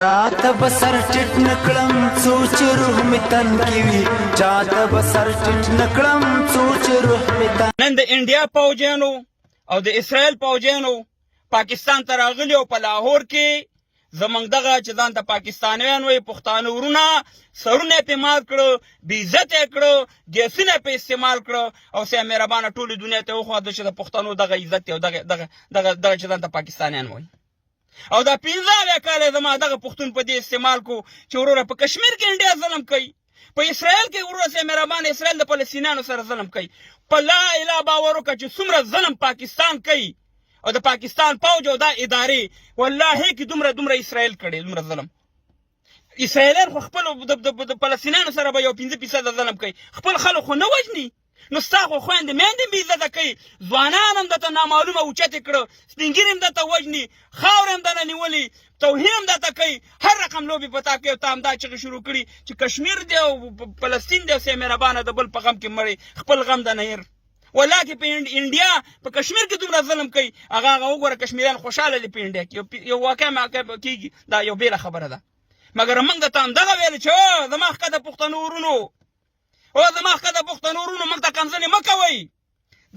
چاته بسر ټټ نکړم څو چې روح می تن کې وي چاته بسر ټټ نکړم څو چې روح می تن. نن د انډیا پوځیانو او د اسرائیل پوځیانو پاکستان ته راغلي او په لاهور کې زمونږ دغه چې ځان ته پاکستانیان وایي پښتانه ورونه سرونه یې پرې مات کړه بې عزته یې کړه ګیسونه یې پرې استعمال کړه او سیه مهربانه ټولې دنیا ته وښوده چې د پښتنو دغه عزت دی او دغه چې ځان ته پاکستانیان وایي. او دا 15 کاله زما دغه پښتون په دې استعمال کو چې وروره په کشمیر کې انډیا ظلم کوي، په اسرائیل کې وروره سیه مهربانه اسرائیل د فلسطینیانو سره ظلم کوي. په لا اله باور وکړه چې څومره ظلم پاکستان کوي او د پاکستان پوځ او دا ادارې والله کې دومره اسرائیل کړي دومره ظلم. اسرائیلیان خو خپل د فلسطینیانو سره به یو 5% ظلم کوي، خپل خلک خو نه وژني. نو ستا خو خویندې میندې بې عزته کوي، ځوانان هم درته نامعلومه اوچتې کړه، سپین ږیري هم درته وژني، خاورې هم درنه نیولي، توهین هم درته کوي، هر رقم لوبې په تا کوي او تا همدا چغې شروع کړي چې کشمیر دی او فلسطین دی او سیه مهربانه د بل په غم کې مړی خپل غم د نه هېر. والله کې په انډیا په کشمیر کې دومره ظلم کوي هغه وګوره کشمیریان خوشحاله دي په انډیا کې. یو واقع کېږي دا یو بېله خبره ده، مګر موږ درته همدغه ویل چې زما ښکته پښتنو ورونو او زما ښکته پښتنو ورونو موږ ته کنځلې مه کوئ.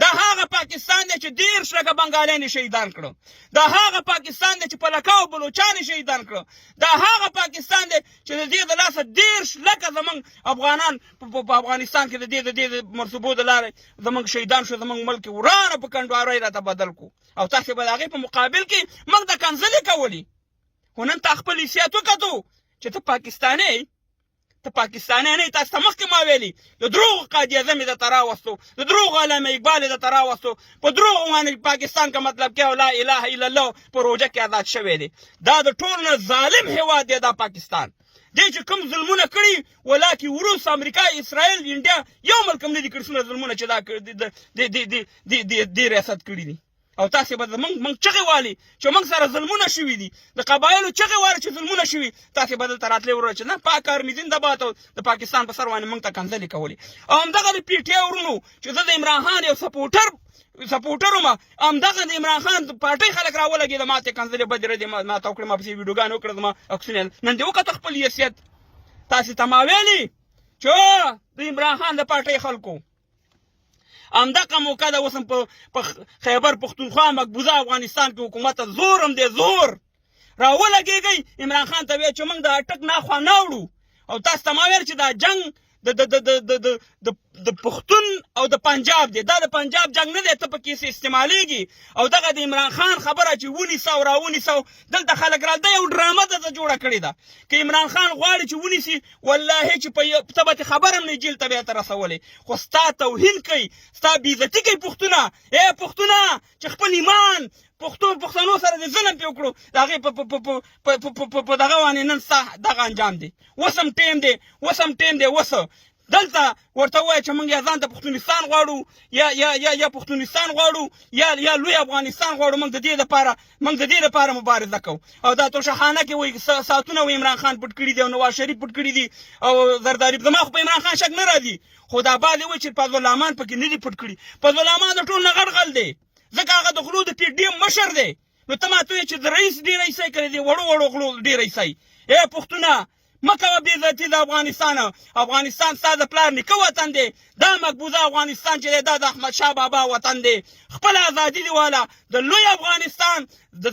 دا هغه پاکستان دی چې 13 لکه بنګالیان یې شهیدان کړه، دا هغه پاکستان دی چې په لکاو بلوچان یې شهیدان کړه، دا هغه پاکستان دی چې د دې د لاسه 13 لکه زموږ افغانان په افغانستان کې د دې منصوبو د لارې زموږ شهیدان شو، زموږ ملک ورانه په کنډوارۍ راته بدل کو او تاسې به د هغې په مقابل کې موږ د کنځلې کولې. خو نن تا خپل حیثیت وکتو چې ته پاکستانی نه، تاسو ته مخکې ما ویلي د دروغو قاضي اعظم یې درته راوستو، د دروغو علامه اقبال یې درته راوستو، په دروغو باندې پاکستان کا مطلب کې او لا اله الا الله په روژه کې آزاد شوی دی. دا د ټولو نه ظالم هېواد دی دا پاکستان دی چې کوم ظلمونه کړي ولاکې وروس امریکا اسرائیل انډیا یو ملک هم نه دي کړي څومره ظلمونه چې دا دې ریاست کړي دي. او تاسې به موږ چغې والي چې موږ سره ظلمونه شوي دي، د قبایلو چغې والي چې ظلمونه شوي، تاسې به دلته راتلې وروره چې نه پاک ارمي زنده‌باد او د پاکستان په سر باندې موږ ته کنځلې کولې. او همدغه د پي ټي آی ورونو چې زه د عمران خان یو سپورټر وم، همدغه د عمران خان پارټۍ خلک راولګېده ما ته کنځلې بدې ردې ما ته وکړې، ما پسې ویډیوګانې وکړه زما عکسونه نن دې وکته خپل حیثیت. تاسې ته ما ویلي چې د عمران خان د پارټۍ خلکو همدغه موقع ده اوس هم په خیبر پښتونخوا مقبوضه افغانستان کې حکومت ته زور هم دی زور راولګېږئ. عمران خان ته ویل چې موږ د اټک ناخوا نه وړو او تاسو ته ما ویل چې دا جنګ د پښتون او د پنجاب دی، دا د پنجاب جنگ نه دی، ته پکې استعمالیږي. او دغه د عمران خان خبره چې ونیسه او راونیسه دلته خلک را دا یو ډرامه ده جوړه کړې ده که عمران خان غواړي چې ونیسي والله چې ته به خبر هم نه جیل ته به یې ته رسولی، خو ستا توهین کوي ستا بېعزتي کوي پښتونه. پښتونه چې خپل ایمان پښتنو سره د ظلم پې وکړو د هغې په دغه باندې نن ستا دغه انجام دی. اوس هم ټیم دی اوس دلته ورته ووایه چې موږ یا ځان ته پښتونستان غواړو یا پښتونستان غواړو یا لوی افغانستان غواړو، موږ د دې لپاره مبارزه کوو. او دا توشخانه کې وایي ساعتونه عمران خان پټ کړي دي او نواز شریف پټ کړي دي او زرداري. زما خو په عمران خان شک نه راځي، خو دا بعضې وایي چې فضل الرحمن پکې نه دي پټ کړي. فضل الرحمن د ټول نه غټ غل دی ځکه هغه د غلو د پي ډي ایم مشر دی. نو ته ماته وایې چې د رئیس ډېر رئیسۍ کړی دی، وړو غلو ډېر رئیسۍ. پښتونه مه کوه بېعزتي د افغانستان ستا د پلار نیکه وطن دی، دا مقبوضه افغانستان چې دی دا د احمدشاه بابا وطن دی. خپله ازادي دې واله د لوی افغانستان د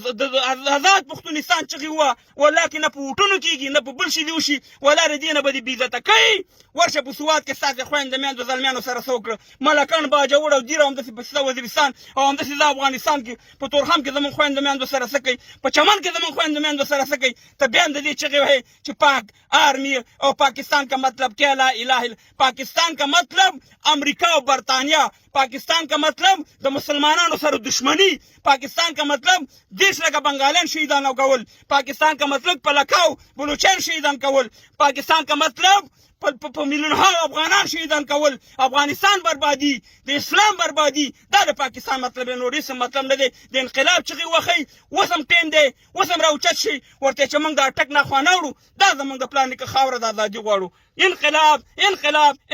آزاد پښتونستان چغې ووه والله کې نه په وټونو کېږي نه په بل شي دې وشي، والله د دې نه به دې بېعزته کوي. ورشه په سوات کې ستاسې خویندې میندو زلمیانو سره څه وکړه، ملکان باجوړ او دیر او همداسې په سیده وزیرستان او همداسې دا افغانستان کې په تورخم کې زموږ خویندو میندو سره څه کوي، په چمن کې زموږ خویندو میندو سره څه کوي. ته بیا هم د دې چغې وهې چې پاک آرمی او پاکستان کا مطلب کیا لا الہ پاکستان کا مطلب امریکا او برطانیہ، پاکستان کا مطلب د مسلمانانو سره دشمنی، پاکستان کا مطلب 10 لکه بنګالیان شهیدان کول، پاکستان کا مطلب په لکاو بلوچان شهیدان کول، پاکستان کا مطلب په میلیونها افغانان شهیدان کول، افغانستان بربادي، د اسلام بربادي، دا د پاکستان مطلب دی. نور هېڅ مطلب نه دی. د انقلاب چغې وښئ، اوس هم ټیم دی، اوس هم راوچت شي ورته چې موږ د اټک ناخوا نه وړو، دا زموږ د پلار نیکه خاوره د ازادي غواړو.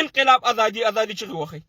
انقلاب ازادي چغې وښئ.